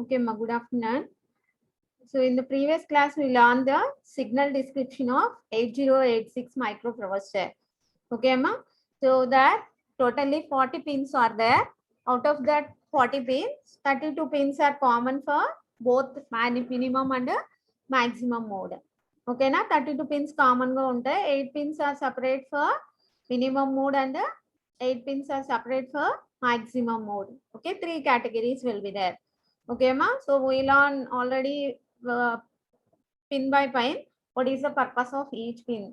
Okay, ma, good afternoon. So in the previous class, we learned the signal description of 8086 microprocessor. Okay, ma. So that totally 40 pins are there. Out of that 40 pins, 32 pins are common for both minimum and maximum mode. Okay, na 32 pins common ga untai. 8 pins are separate for minimum mode and 8 pins are separate for maximum mode. Okay, 3 categories will be there. Okay, ma. So we learn already pin by pin. What is the purpose of each pin?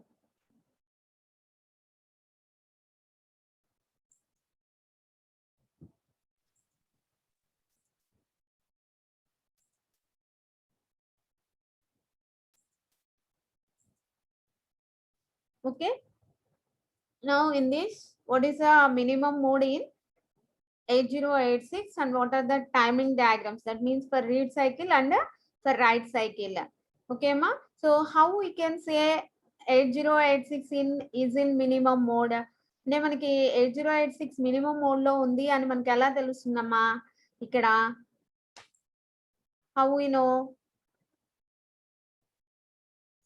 Okay. Now in this, what is the minimum mode in 8086 and what are the timing diagrams? That means for read cycle and for write cycle. Okay, ma. So how we can say 8086 is in minimum mode? అంటే మనకి 8086 minimum mode లో ఉంది అని మనకి ఎలా తెలుస్తుందమ్మా ఇక్కడ how we know?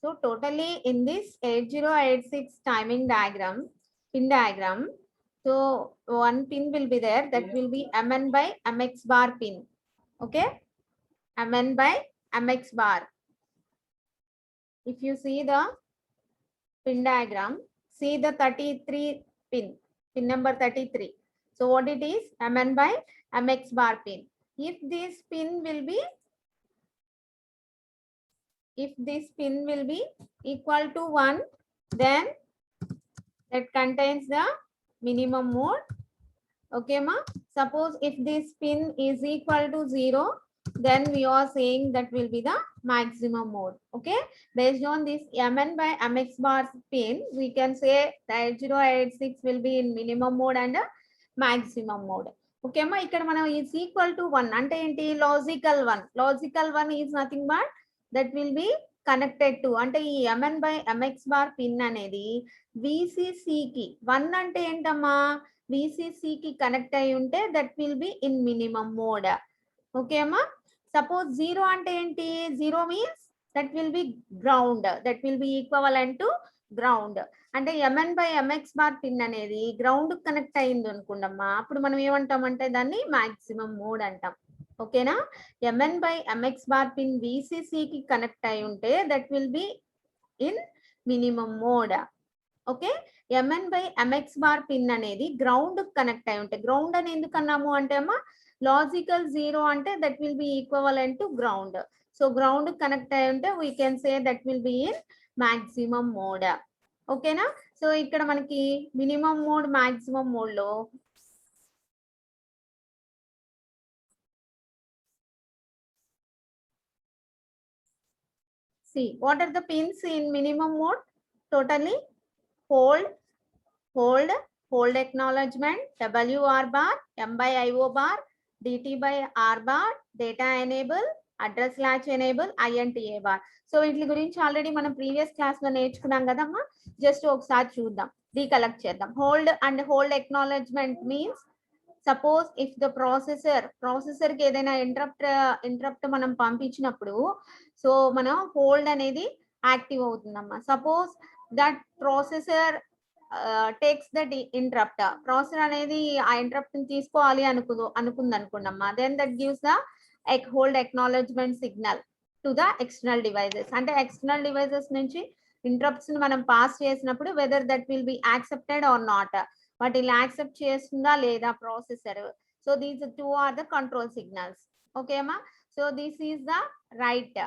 So totally in this 8086 timing diagram, pin diagram, so one pin will be there that will be mn by mx bar pin. Okay, mn by mx bar. If you see the pin diagram, see the 33 pin number 33. So what it is? Mn by mx bar pin. If this pin will be equal to 1, then that contains the minimum mode. Okay, ma. Suppose if this pin is equal to 0, then we are saying that will be the maximum mode. Okay, based on this mn by mx bar pin, we can say that 8086 will be in minimum mode and maximum mode. Okay, ma. Ikkada mana is equal to 1 ante enti logical 1. Logical 1 is nothing but that will be connected to అంటే ఈ mn by mx bar pin అనేది VCC కి 1 అంటే ఏంటమ్మా VCC కి connect అయి ఉంటే that will be in minimum mode. Okay అమ్మా. సపోజ్ 0 అంటే ఏంటి? 0 means that will B ground, that will B equivalent to ground. అంటే mn by mx bar pin అనేది గ్రౌండ్ కనెక్ట్ అయింది అనుకోండమ్మా, అప్పుడు మనం ఏమంటామంటే దాన్ని మాక్సిమం మోడ్ అంటాం. ఓకేనా? mn by mx bar pin VCC కి కనెక్ట్ అయి ఉంటే that will be in minimum mode. Okay, mn by mx bar pin అనేది గ్రౌండ్ కనెక్ట్ అయి ఉంటే, గ్రౌండ్ అని ఎందుకు అన్నాము అంటే అమ్మా లాజికల్ 0 అంటే that will B equivalent to ground. So ground connect అయి ఉంటే we can say that will be in maximum mode. ఓకేనా? సో ఇక్కడ మనకి మినిమం మోడ్ మాక్సిమం మోడ్ లో see what are the pins in minimum mode? Totally hold acknowledgement, WR bar, M by IO bar, DT by R bar, data enable, address latch enable, INTA bar. So వీటి గురించి already మనం previous class లో నేర్చుకున్నాం కదమ్మా. Just ఒకసారి చూద్దాం, recollect చేద్దాం. Hold acknowledgement means suppose if the processor కి ఏదైనా ఇంటరప్ట్ మనం పంపించినప్పుడు సో మనం హోల్డ్ అనేది యాక్టివ్ అవుతుందమ్మా. Suppose that processor takes that interrupt, processor అనేది ఆ ఇంటరప్ట్ ని తీసుకోవాలి అనుకుంది అనుకున్నమ్మా, then that gives the hold acknowledgement signal to the external devices. అంటే ఎక్స్టర్నల్ డివైజెస్ నుంచి ఇంటరప్ట్స్ ని మనం పాస్ చేసినప్పుడు whether that will be accepted or not, వాటిని యాక్సెప్ట్ చేస్తుందా లేదా processor. So these 2 are the control signals. Okay అమ్మా. So this is the write.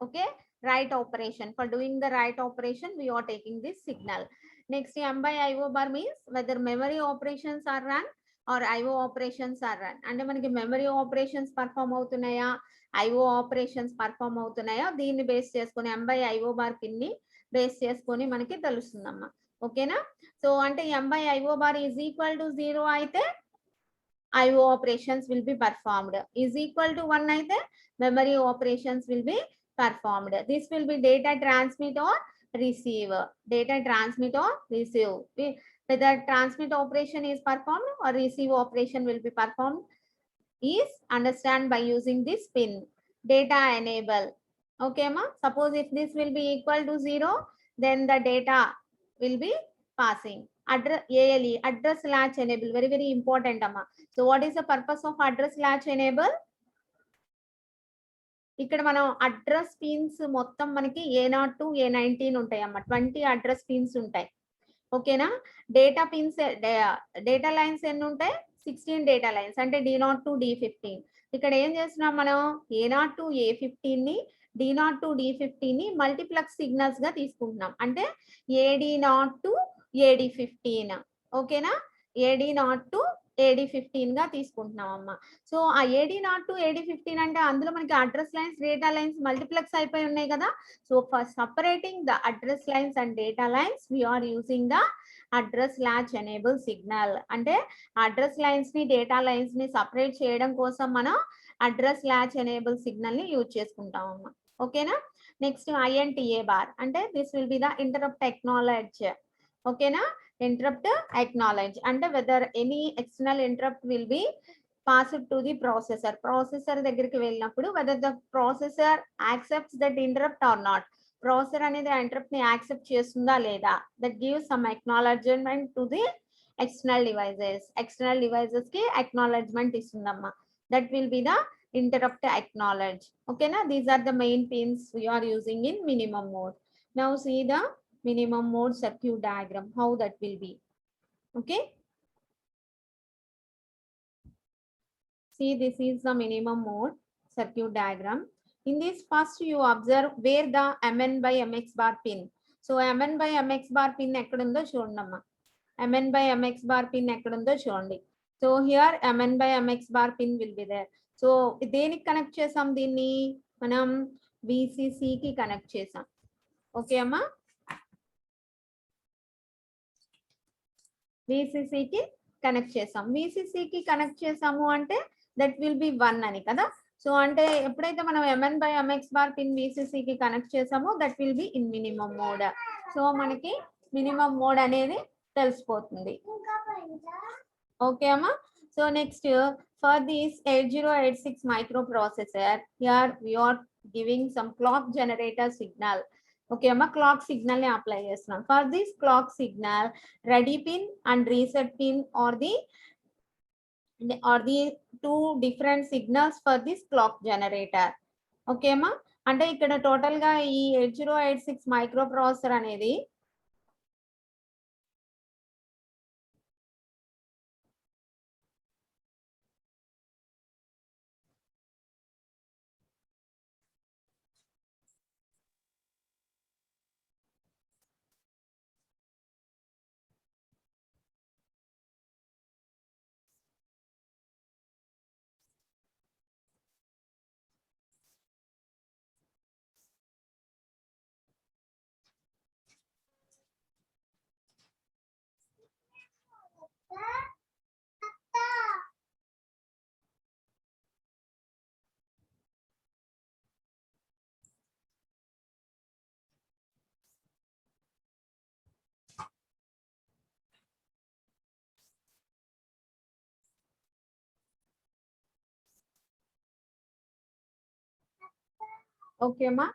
Okay, right operation. For doing the right operation, we are taking this signal. Next, M by IO bar means whether memory operations are run or IO operations are run. అంటే మనకి memory operations perform అవుతున్నాయా, IO operations perform అవుతున్నాయా, దీన్ని base చేసుకొని M by IO bar pin ని base చేసుకొని మనకి తెలుస్తుందమ్మా. ఓకేనా? సో అంటే M by IO bar is equal to 0 అయితే IO operations will be performed. Is equal to 1 అయితే memory operations will be performed. This will be data transmit or receive. Data transmit or receive. Whether transmit operation is performed or receive operation will be performed is understand by using this pin. Data enable. Okay, ma. Suppose if this will be equal to 0, then the data will be passing. Address ALE, address latch enable, very, very important, amma. So what is the purpose of address latch enable? ఇక్కడ మనం address pins మొత్తం మనకి A0 to A19 ఉంటాయి అమ్మ. 20 address pins ఉంటాయి. ఓకేనా? Data pins data lines ఎన్ని ఉంటాయి? 16 డేటా లైన్స్, అంటే D0 to D15. ఇక్కడ ఏం చేస్తున్నాం మనం? A0 to A15 ని, D0 to D15 ని మల్టీప్లెక్స్ సిగ్నల్స్ గా తీసుకుంటున్నాం. అంటే AD0 to AD15. ఓకేనా? AD0 to AD15 గా తీసుకుంటున్నాం అమ్మ. సో ఆ AD0 to AD15 అంటే అందులో మనకి address lines, data lines multiplex అయిపోయి ఉన్నాయి కదా. So for separating the address lines and data lines we are using the address latch enable signal. అంటే అడ్రస్ లైన్స్ ని, డేటా లైన్స్ ని సపరేట్ చేయడం కోసం మనం అడ్రస్ latch enable సిగ్నల్ ని యూజ్ చేసుకుంటాం అమ్మ. ఓకేనా? నెక్స్ట్ INTA బార్ అంటే this will be the interrupt acknowledge. ఓకేనా? interrupt acknowledge అంటే whether any external interrupt will be passed to the processor దగ్గరికి వెళ్ళినప్పుడు whether the processor accepts that interrupt or not, processor అనేది ఆ ఇంటరప్ట్ ని accept చేస్తుందా లేదా, that gives some acknowledgement to the external devices కి acknowledgement ఇస్తుందమ్మా. that will be the interrupt acknowledge. ఓకేనా? these are the main pins we are using in minimum mode. now see the minimum mode circuit diagram, how that will be. Okay, see this is the minimum mode circuit diagram. In this first you observe where the mn by mx bar pin. So mn by mx bar pin ekkadundo chudandamma. mn by mx bar pin ekkadundo chudandi. So here mn by mx bar pin will be there. So దేనికి connect చేసాం? దీన్ని మనం VCC కి connect చేసాం. Okay అమ్మా, VCC కి connect చేసాం. VCC కి కనెక్ట్ చేసాము అంటే దట్ విల్ బి 1 అని కదా. సో అంటే ఎప్పుడైతే మనం mn by mx bar pin VCC కి కనెక్ట్ చేసామో that will be in minimum mode. So మనకి మినిమం మోడ్ అనేది తెలిసిపోతుంది. ఓకే అమ్మా. So next for this 8086 microprocessor here we are giving some clock generator signal. Okay అమ్మా, clock signal ని apply చేస్తున్నాం. For this clock signal ready pin and reset pin are the two different signals for this clock generator. ఓకే అమ్మా, అంటే ఇక్కడ total గా ఈ 8086 microprocessor అనేది ఓకే అమ్మా.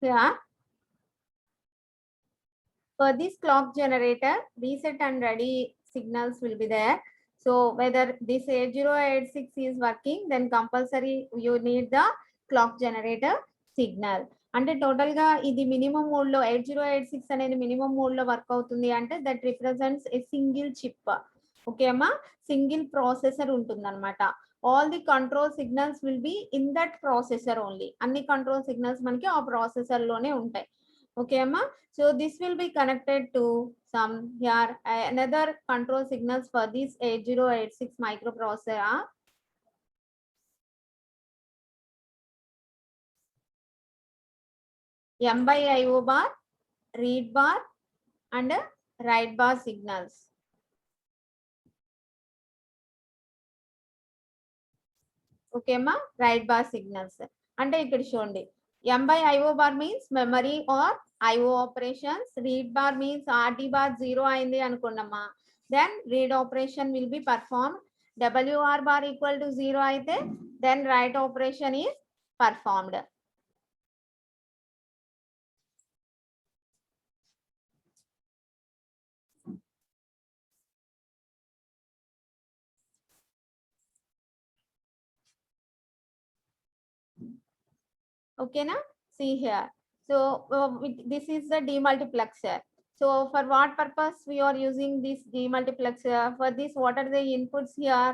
Yeah. For this clock generator, reset and ready signals will be there. So whether this 8086 is working, then compulsory you need the clock generator signal. అంటే total గా ఇది మినిమం మోడ్ లో 8086 అనేది minimum mode లో work అవుతుంది అంటే that represents a single chip. Okay అమ్మా, single processor ఉంటుంది అనమాట. All the control signals will be in that processor only. అన్ని కంట్రోల్ సిగ్నల్స్ మనకి ఆ ప్రాసెసర్ లోనే ఉంటాయి. ఓకే అమ్మా, so this will be connected to some here another control signals for this 8086 microprocessor. M by IO bar, read bar and write bar signals. Okay అమ్మా, right bar signals అంటే ఇక్కడ చూడండి. M by IO bar means memory or IO operations. Read bar means RD bar 0 అయింది అనుకోండమ్మా, then read operation will be performed WR bar equal to 0 అయితే then write operation is performed. Okay na? See here. So this is the demultiplexer. So for what purpose we are using this demultiplexer? For this, what are the inputs here?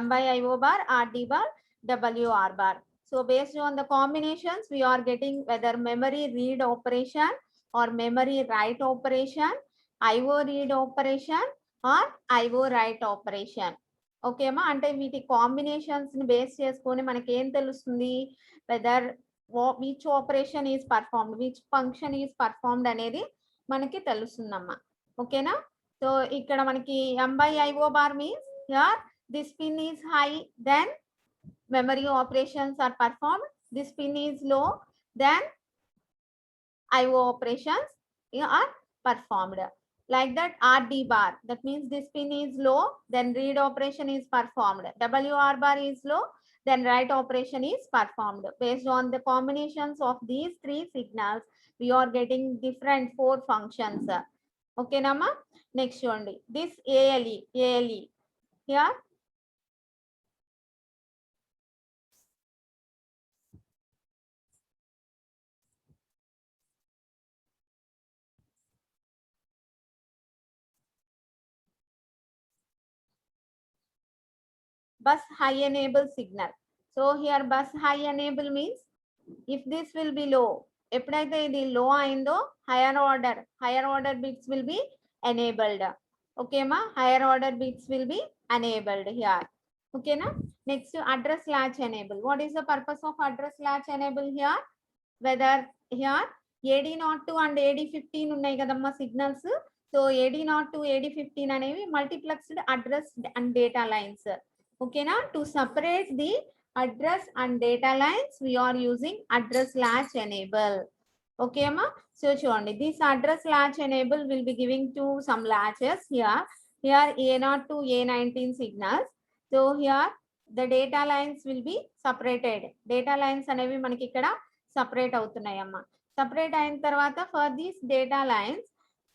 M by IO bar, RD bar, WR bar. So based on the combinations, we are getting whether memory read operation or memory write operation, IO read operation or IO write operation. Okay అమ్మా, అంటే వీటి combinations ని base చేసుకొని మనకి ఏం తెలుస్తుంది, weather which operation is performed, which function is performed అనేది మనకి తెలుస్తుందమ్మా. ఓకేనా? సో ఇక్కడ మనకి M by IO bar means here this pin is high, then memory operations are performed. This pin is low, then IO operations are performed. Like that, RD bar, that means this pin is low, then read operation is performed. WR bar is low, then write operation is performed. Based on the combinations of these three signals, we are getting different 4 functions. Okay, Nama? Next only this ALE here. Bus high enable signal. So here bus high enable means if this will be low, ఎప్పుడైతే ఇది లో అయిందో higher order bits will be enabled. Okay ma, higher order bits will be enabled here. Okay na? Next, address latch enable. What is the purpose of address latch enable here? Whether here AD02 and AD15 ఉన్నాయి కదమ్మా signals. So AD02 AD15 అనేవి multiplexed address and data lines. ఓకేనా? To separate the address and data lines, we are using address latch enable. Okay ma? So చూడండి, this address latch enable will be giving to some latches here A0 to A19 signals. So here the data lines will be separated. Data lines అనేవి మనకి ఇక్కడ separate అవుతున్నాయి అమ్మా. Separate అయిన తర్వాత for these data lines,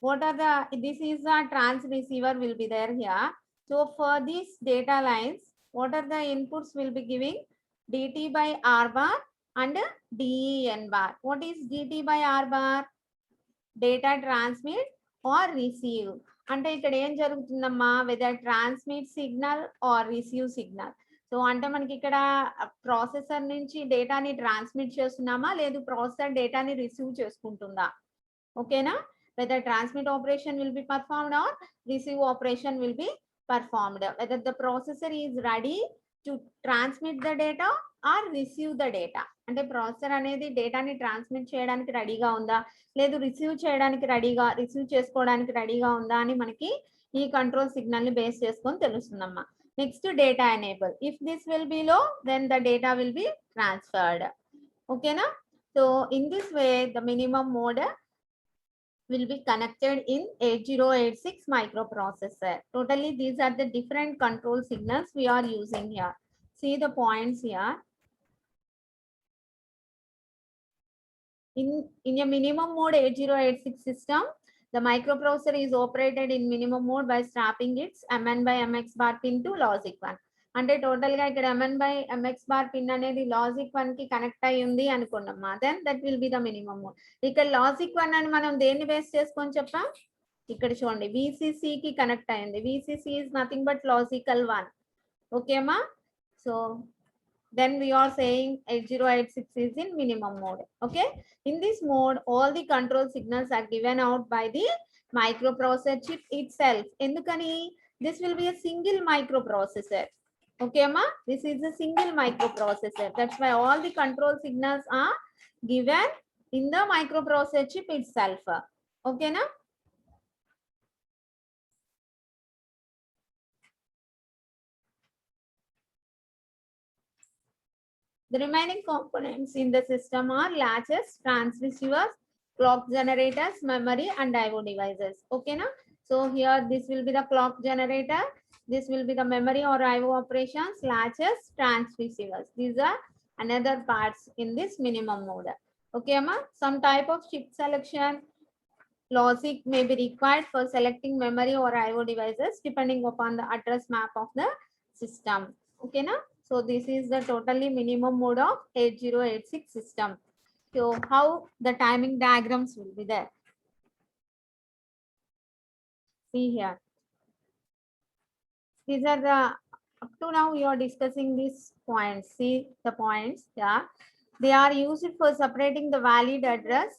what are the, this is the trans receiver will be there here. So for these data lines, what are the inputs will be giving? DT by R bar and DEN bar. What is DT by R bar? Data transmit or receive. అంటే ఇక్కడ ఏం జరుగుతుందమ్మా, whether transmit signal or receive signal. So అంటే మనకి ఇక్కడ processor నుంచి డేటాని transmit చేస్తున్నామా, లేదు ప్రాసెసర్ డేటాని రిసీవ్ చేసుకుంటుందా. ఓకేనా? Whether transmit operation will be performed or receive operation will be performed. Whether the processor is ready to transmit the data or receive the data. అంటే ప్రాసెసర్ అనేది డేటాని ట్రాన్స్మిట్ చేయడానికి రెడీగా ఉందా, లేదు రిసీవ్ చేయడానికి రెడీగా, రిసీవ్ చేసుకోవడానికి రెడీగా ఉందా అని మనకి ఈ కంట్రోల్ సిగ్నల్ ని బేస్ చేసుకొని తెలుస్తుందమ్మా. Next data enable. If this will be low, then the data will be transferred. ఓకేనా? So in this way the minimum mode will be connected in 8086 microprocessor. Totally these are the different control signals we are using here. See the points here. In a minimum mode 8086 system, the microprocessor is operated in minimum mode by strapping its MN by MX bar pin to logic 1. అంటే total గా ఇక్కడ MN by MX bar pin అనేది logic 1 కి connect అయి ఉంది అనుకున్నామా, then that will be the minimum mode. ఇక్కడ logic 1 అని మనం దేన్ని బేస్ చేసుకొని చెప్పాం, ఇక్కడ చూడండి VCC కి కనెక్ట్ అయింది. VCC is nothing but logical 1. Okay అమ్మా? So then we are saying 8086 is in minimum mode. Okay, in this mode all the control signals are given out by the microprocessor chip itself. Endukani, this will be a single microprocessor. Okay amma, this is a single microprocessor, that's why all the control signals are given in the microprocessor chip itself. Okay na? The remaining components in the system are latches, transceivers, clock generators, memory and IO devices. Okay na? So here this will be the clock generator. This will be the memory or IO operations, latches, transceivers. These are another parts in this minimum mode. Okay, Amma. Some type of chip selection logic may be required for selecting memory or IO devices depending upon the address map of the system. Okay, na? So this is the totally minimum mode of 8086 system. So how the timing diagrams will be there. See here. These are the, up to now we are discussing these points. See the points, yeah. They are used for separating the valid address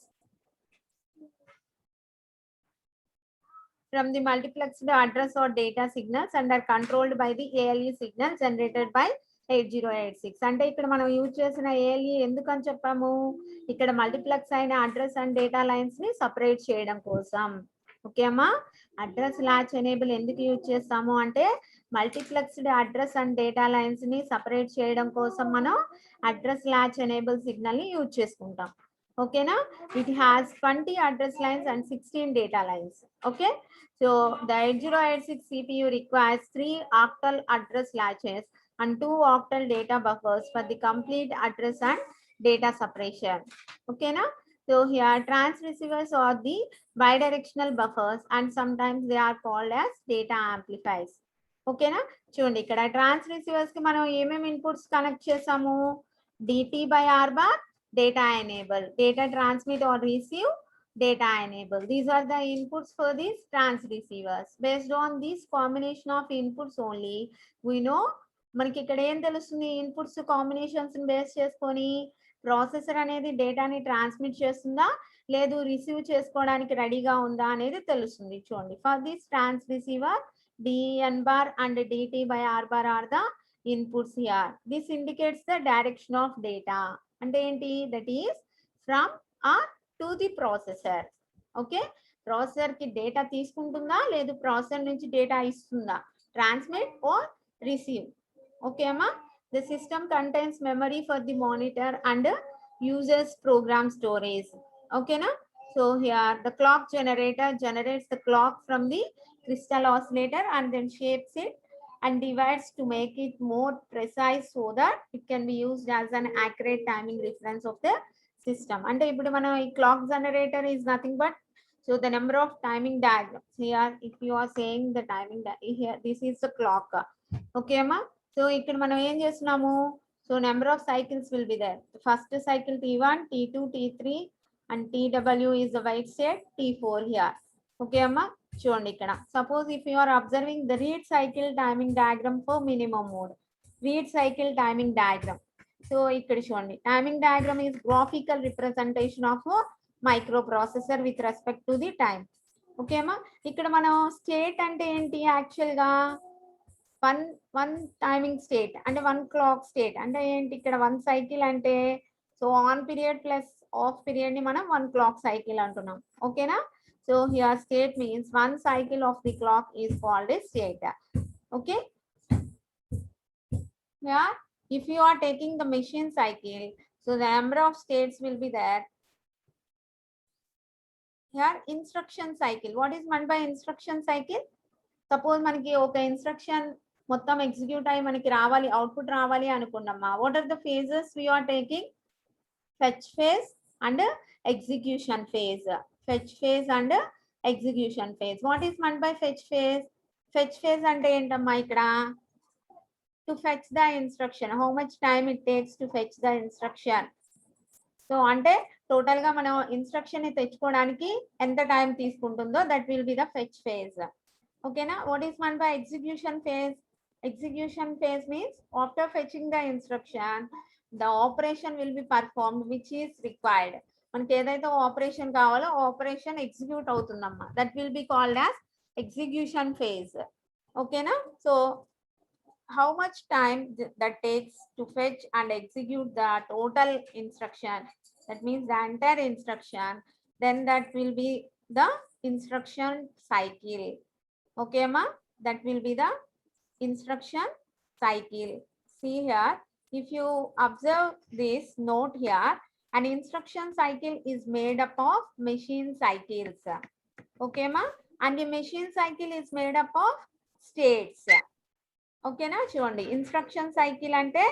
from the multiplexed address or data signals and are controlled by the ALE signal generated by 8086. అంటే ఇక్కడ మనం use చేసిన ALE ఎందుకని చెప్పాము, ఇక్కడ multiplex అయిన address and data lines ని separate చేయడం కోసం. ఓకే అమ్మా, అడ్రస్ లాచ్ ఎనేబుల్ ఎందుకు యూజ్ చేస్తాము అంటే multiplexed address and data lines ని సపరేట్ చేయడం కోసం మనం అడ్రస్ లాచ్ ఎనేబుల్ సిగ్నల్ ని యూజ్ చేసుకుంటాం. ఓకేనా, it has 20 address lines and 16 data lines. Okay, so the 8086 CPU requires 3 octal address latches and 2 octal data buffers for the complete address and data separation. Okay, na? So here transceivers are the bidirectional buffers and sometimes they are called as data amplifiers. Okay, na? చూడండి ఇక్కడ transceivers కి మనం ఏమేమి inputs connect చేసాము, DT by R bar, data enable, data transmit or receive, data enable. These are the inputs for these transceivers. Based on this combination of inputs only, we know మనకి ఇక్కడ ఏం తెలుస్తుంది, inputs combinations base చేసుకొని processor అనేది డేటాని transmit చేస్తుందా లేదు receive చేసుకోవడానికి రెడీగా ఉందా అనేది తెలుస్తుంది. చూడండి, for this transreceiver DN bar and DT by R bar are the inputs here. This indicates the direction of data. అంటే ఏంటి, that is from or to the processor. Okay, processor కి డేటా తీసుకుంటుందా లేదు ప్రాసెసర్ నుంచి data ఇస్తుందా, transmit or receive. Okay అమ్మా, the system contains memory for the monitor and users program storage. ఓకేనా, so here the clock generator generates the clock from the crystal oscillator and then shapes it and divides to make it more precise so that it can be used as an accurate timing reference of the system. అంటే ఇప్పుడు మనం ఈ clock generator is nothing but so the number of timing diagrams here. If you are saying the timing here, this is the clock. Okay అమ్మా, so ఇక్కడ మనం ఏం చేస్తున్నాము, so number of cycles will be there. The first cycle T1, T2, T3 and TW is the wait state, T4 here. Okay అమ్మా, చూడండి ఇక్కడ suppose if you are observing the read cycle timing diagram for minimum mode, read cycle timing diagram. So ఇక్కడ చూడండి, timing diagram is graphical representation of microprocessor with respect to the time. Okay అమ్మా, ఇక్కడ మనం state అంటే ఏంటి, actual గా one timing state అంటే 1 clock state అంటే ఏంటి, ఇక్కడ 1 సైకిల్ అంటే so on period plus of period ని మనం 1 clock సైకిల్ అంటున్నాం. ఓకేనా, so here state means 1 cycle of the clock is called a state. Okay, here if you are taking the machine cycle, so the number of states will be there. Here instruction cycle, what is meant by instruction cycle? Suppose మనకి ఒక instruction మొత్తం execute అయ్యి మనకి రావాలి, output రావాలి అనుకున్నామా, what are the phases we are taking? Fetch phase and execution phase. Fetch phase and execution phase. What is meant by fetch phase? Fetch phase అంటే ఏంటమ్మా, ఇక్కడ to fetch the instruction, how much time it takes to fetch the instruction. So అంటే total గా మనం instruction ని తెచ్చుకోవడానికి ఎంత time తీసుకుంటుందో that will be the fetch phase. ఓకేనా, what is meant by execution phase? Execution phase means after fetching the instruction the operation will be performed which is required. మనకి ఏదైతే ఆపరేషన్ కావాలో ఆపరేషన్ ఎగ్జిక్యూట్ అవుతుందమ్మా, that will be called as execution phase. ఓకేనా, so how much time that takes to fetch and execute the total instruction, that means the entire instruction, then that will be the instruction cycle. Okay ma, that will be the instruction cycle. See here, if you observe this note here, an instruction cycle is made up of machine cycles. Okay ma, and the machine cycle is made up of states. ఓకేనా. చూడండి instruction cycle అంటే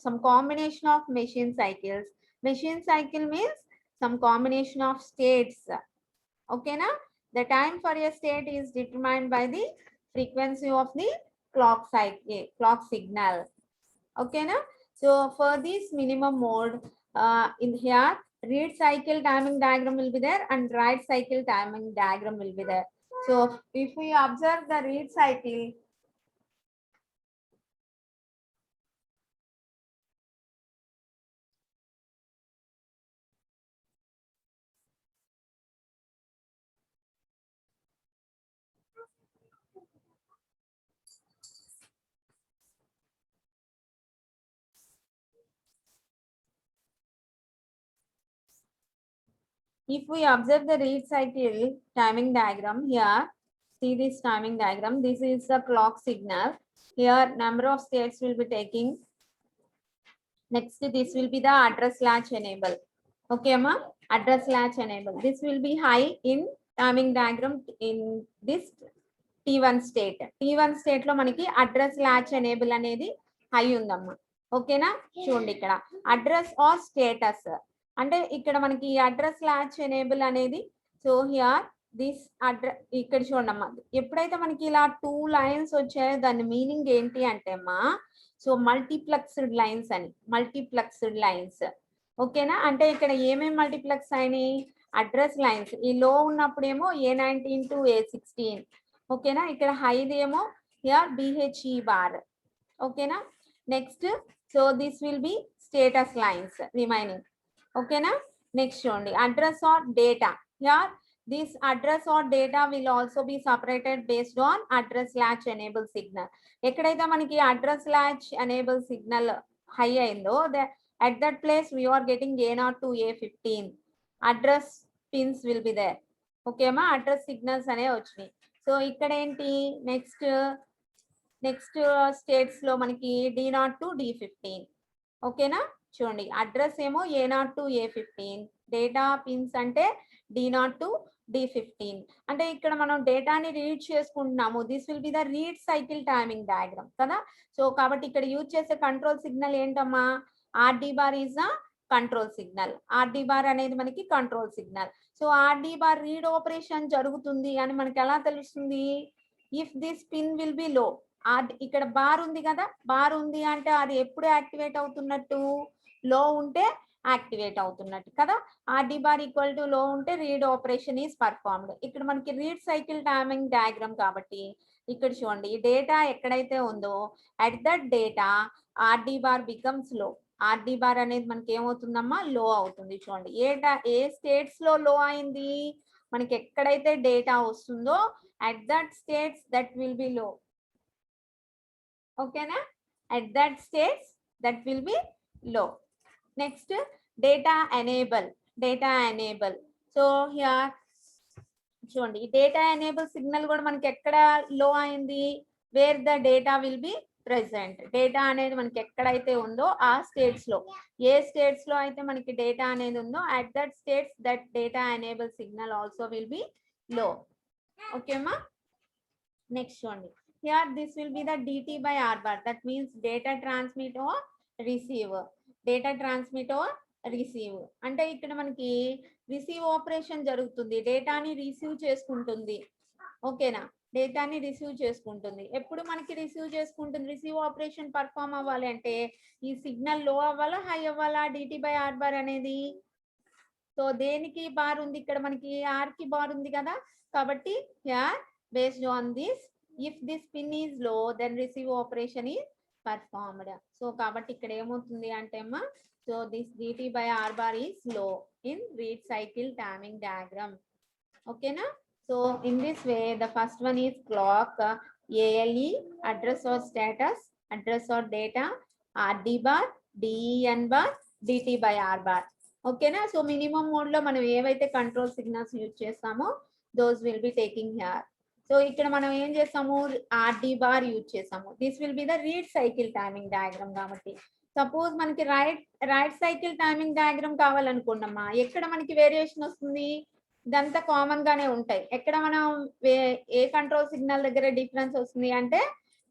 some combination of machine cycles. Machine cycle means some combination of states. ఓకేనా. The time for a state is determined by the frequency of the clock cycle, clock signal. ఓకేనా. So for this minimum mode, in here read cycle timing diagram will be there and write cycle timing diagram will be there. So if we observe the read cycle, if we observe the read cycle timing diagram here, see this timing diagram, this is the clock signal. Here number of states will be taking. Next this will be the address latch enable. Okay ma, address latch enable, this will be high in timing diagram in this T1 state. T1 state లో మనకి address latch enable అనేది high ఉందమ్మా. ఓకేనా. చూడండి ఇక్కడ address or status అంటే ఇక్కడ మనకి అడ్రస్ ల్యాచ్ ఎనేబుల్ అనేది, సో హియర్ దిస్ అడ్రస్ ఇక్కడ చూడండి అమ్మా, ఎప్పుడైతే మనకి ఇలా 2 లైన్స్ వచ్చాయో దాని మీనింగ్ ఏంటి అంటే అమ్మా, సో మల్టీప్లెక్స్డ్ లైన్స్ అని, మల్టీప్లెక్స్డ్ లైన్స్. ఓకేనా. అంటే ఇక్కడ ఏమేమి మల్టీప్లెక్స్ అయినాయి, అడ్రస్ లైన్స్. ఈ లో ఉన్నప్పుడేమో A19 to A16. ఓకేనా. ఇక్కడ హైది ఏమో హియర్ BHE బార్. ఓకేనా. Next so this will be status lines remaining. ఓకేనా. నెక్స్ట్ చూడండి address or data. Here this address or data will also be separated based on address latch enable signal. ఎక్కడైతే మనకి address latch enable signal high అయిందో at that place we are getting A0 to A15 address pins will be there. Okay అమ్మా, address signals అనేవి వచ్చినాయి. So ఇక్కడ ఏంటి next states లో మనకి D0 to D15. ఓకేనా. చూడండి అడ్రస్ ఏమో A0 to A15, data pins అంటే D0 to D15. అంటే ఇక్కడ మనం డేటాని రీడ్ చేసుకుంటున్నాము. This will be the read cycle timing diagram కదా. సో కాబట్టి ఇక్కడ యూజ్ చేసే కంట్రోల్ సిగ్నల్ ఏంటమ్మా, RD bar is the control signal. RD bar అనేది మనకి control signal. So RD bar read operation జరుగుతుంది అని మనకి ఎలా తెలుస్తుంది, if this pin will be లో. ఇక్కడ బార్ ఉంది కదా, బార్ ఉంది అంటే అది ఎప్పుడు యాక్టివేట్ అవుతున్నట్టు, లో ఉంటే యాక్టివేట్ అవుతున్నట్టు కదా. RD బార్ ఈక్వల్ టు లో ఉంటే రీడ్ ఆపరేషన్ ఈస్ పర్ఫార్మ్డ్. ఇక్కడ మనకి రీడ్ సైకిల్ టైమింగ్ డయాగ్రామ్ కాబట్టి ఇక్కడ చూడండి ఈ డేటా ఎక్కడైతే ఉందో at that data RD bar becomes లో. RD బార్ అనేది మనకి ఏమవుతుందమ్మా, లో అవుతుంది. చూడండి ఏ స్టేట్స్ లో లో అయింది, మనకి ఎక్కడైతే డేటా వస్తుందో at that states that will be low. ఓకేనా. At that states that will be low. Next data enable. So here చూడండి ఈ డేటా ఎనేబుల్ సిగ్నల్ కూడా మనకి ఎక్కడ లో అయింది, wear the data will be present. Data అనేది మనకి ఎక్కడైతే ఉందో ఆ స్టేట్స్ లో, ఏ స్టేట్స్ లో అయితే మనకి డేటా అనేది ఉందో at that states that data enable signal also will be low. ఓకేమా. నెక్స్ట్ చూడండి here this will be the DT by R bar, that means data transmit or receive. Data transmit or receive అంటే ఇక్కడ మనకి receive operation జరుగుతుంది, డేటాని receive చేసుకుంటుంది. ఓకేనా. డేటాని రిసీవ్ చేసుకుంటుంది. ఎప్పుడు మనకి రిసీవ్ చేసుకుంటుంది, రిసీవ్ ఆపరేషన్ పర్ఫామ్ అవ్వాలి అంటే ఈ సిగ్నల్ లో అవ్వాలా హై అవ్వాలా, DT by R bar అనేది. సో దేనికి బార్ ఉంది ఇక్కడ మనకి, R కి బార్ ఉంది కదా. కాబట్టి here based on this if this pin is low then receive operation is performed. So కాబట్టి ఇక్కడ ఏమవుతుంది అంటే అమ్మా, so this DT by R bar is low in read cycle timing diagram. ఓకేనా. So in this way the first one is clock, ALE, address or status, address or data, RD bar, DEN bar, DT by R bar. ఓకేనా. So minimum mode లో మనం ఏవైతే control signals use చేస్తామో those will be taking here. So ఇక్కడ మనం ఏం చేస్తాము, RD bar use చేసాము. This will be the read cycle timing diagram. కాబట్టి సపోజ్ మనకి రైట్ సైకిల్ టైమింగ్ డయాగ్రామ్ కావాలనుకోండమ్మా, ఎక్కడ మనకి వేరియేషన్ వస్తుంది, ఇదంతా కామన్ గానే ఉంటాయి. ఎక్కడ మనం ఏ కంట్రోల్ సిగ్నల్ దగ్గర డిఫరెన్స్ వస్తుంది అంటే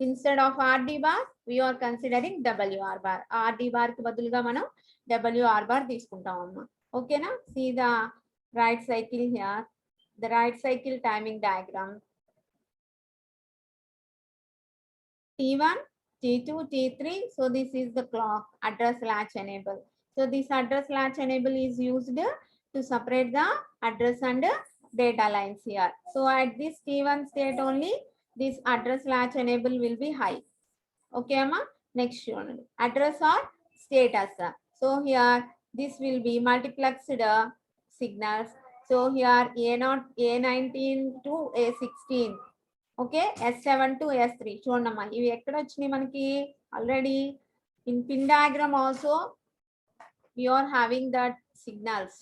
Instead of RD bar, we are considering WR bar. RD bar కి బదులుగా మనం WR bar తీసుకుంటాం అమ్మా. ఓకేనా? See the right cycle here. The right cycle timing diagram. T1, T2, T3. So this is the clock address latch enable. So this address latch enable is used to separate the address and data lines here. So at this T1 state only, this address latch enable will be high. Okay, Amma. Next one, address or status. So here this will be multiplexed signals. So here A0, A19 to A16. Okay, S7 to S3. చూడమ్మా ఇవి ఎక్కడ వచ్చినాయి మనకి already in pin diagram also we are having that signals.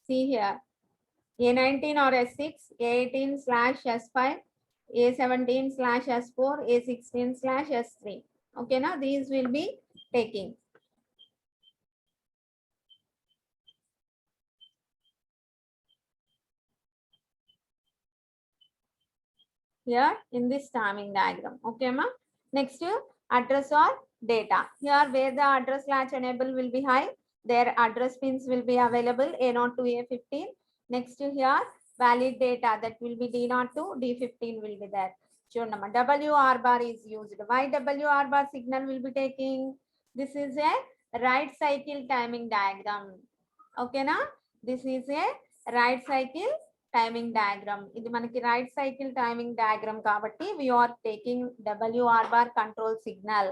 See here, A19 or S6, A18/S5, A17/S4, A16/S3. Okay, now these will be taking. Here in this timing diagram. Okay, ma. Next, address or data. Here where the address latch enable will be high, their address pins will be available A0 to A15. Next here, valid data that will be D0 to D15 will be there. WR bar is used. Why WR bar signal will be taking? This is a right cycle timing diagram. Okay, na? This is a right cycle timing diagram. ఇది మనకి right cycle timing diagram కాబట్టి we are taking WR bar control signal.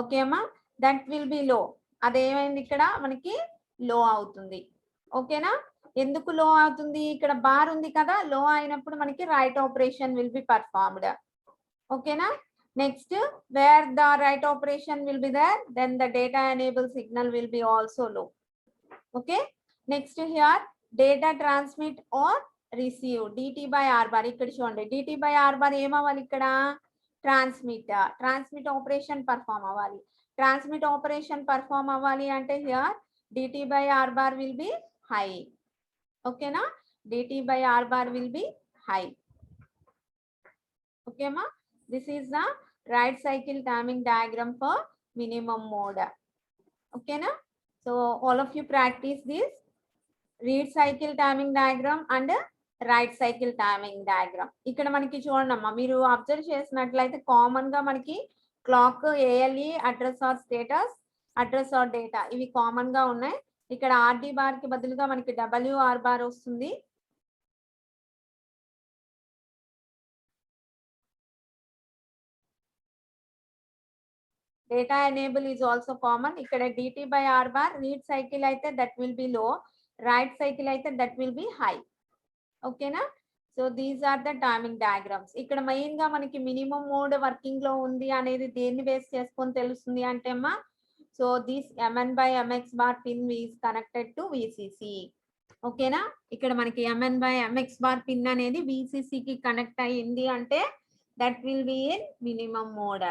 Okay అమ్మా, that will be లో. అదేమైంది ఇక్కడ మనకి లో అవుతుంది. ఓకేనా? ఎందుకు లో అవుతుంది? ఇక్కడ బార్ ఉంది కదా, లో అయినప్పుడు మనకి write operation will be performed. ఓకేనా? Next, where the write operation will be there, then the data enable signal will be also low. Okay, next here data transmit or receive DT by R bar. ఇక్కడ చూడండి, DT by R bar ఏమవ్వాలి? ఇక్కడ transmit operation perform అవ్వాలి. Transmit operation perform అవ్వాలి అంటే here DT by R bar will be high. ఓకేనా? DT by R bar will be high. Okay, ma. This is the right cycle timing diagram for minimum mode. Okay, na? So all of you practice this read cycle timing diagram and right cycle timing diagram. ఇక్కడ మనకి చూడండి అమ్మా, మీరు observe చేసినట్లయితే common గా మనకి clock, ALE, address or status, address or data ఇవి common గా ఉన్నాయి. ఇక్కడ RD బార్ కి బదులుగా మనకి WR బార్ వస్తుంది. Data enable is also common. ఇక్కడ DT by R bar, read cycle అయితే that will be low, write cycle అయితే దట్ విల్ బి హై. ఓకేనా? So these are the timing diagrams. ఇక్కడ main గా మనకి మినిమం మోడ్ వర్కింగ్ లో ఉంది అనేది దేన్ని బేస్ చేసుకొని తెలుస్తుంది అంటే అమ్మా, so this MN by MX bar pin is connected to VCC. ఓకేనా? ఇక్కడ మనకి MN by MX bar pin అనేది VCC కి కనెక్ట్ అయ్యింది అంటే that will be in minimum mode.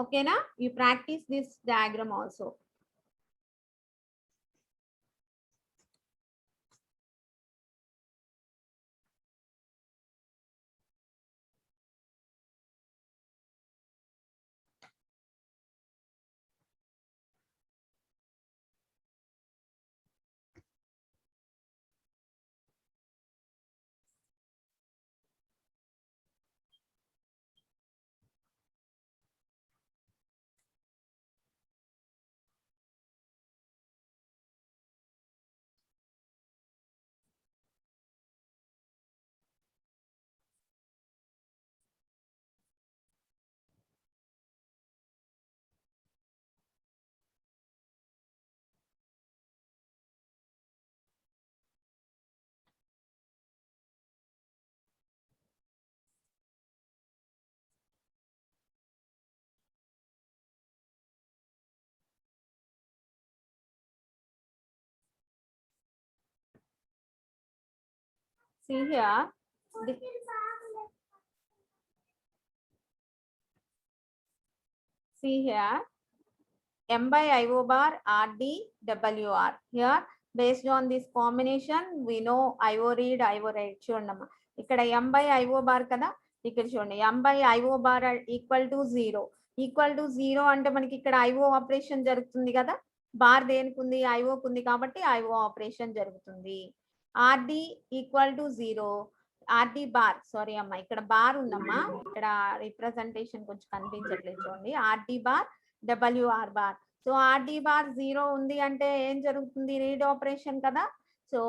ఓకేనా? You practise this diagram also. See here, see here, M by IO bar, RD, WR. Here based on this combination we know IO read IO write. చూడమ్మా ఇక్కడ m by IO bar కదా, ఇక్కడ చూడండి m by IO bar equal to 0. Equal to 0 అంటే మనకి ఇక్కడ IO operation జరుగుతుంది కదా, బార్ దేనికి ఉంది, ఐఓకి ఉంది కాబట్టి ఐఓ ఆపరేషన్ జరుగుతుంది. RD equal to 0, RD bar, sorry అమ్మా ఇక్కడ బార్ ఉందమ్మా, ఇక్కడ రిప్రజెంటేషన్ కొంచెం కనిపించట్లేదు చూడండి, RD bar WR bar. So RD bar 0 ఉంది అంటే ఏం జరుగుతుంది, రీడ్ ఆపరేషన్ కదా, సో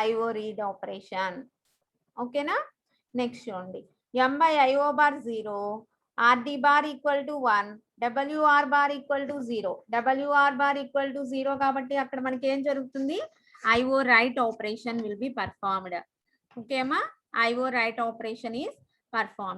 ఐఓ రీడ్ ఆపరేషన్. ఓకేనా. నెక్స్ట్ చూడండి m by IO bar 0, RD bar equal to 1, WR bar equal to 0. WR bar equal to 0 కాబట్టి అక్కడ మనకి ఏం జరుగుతుంది, IO write operation will be performed. Okay అమ్మా, IO write operation is performed.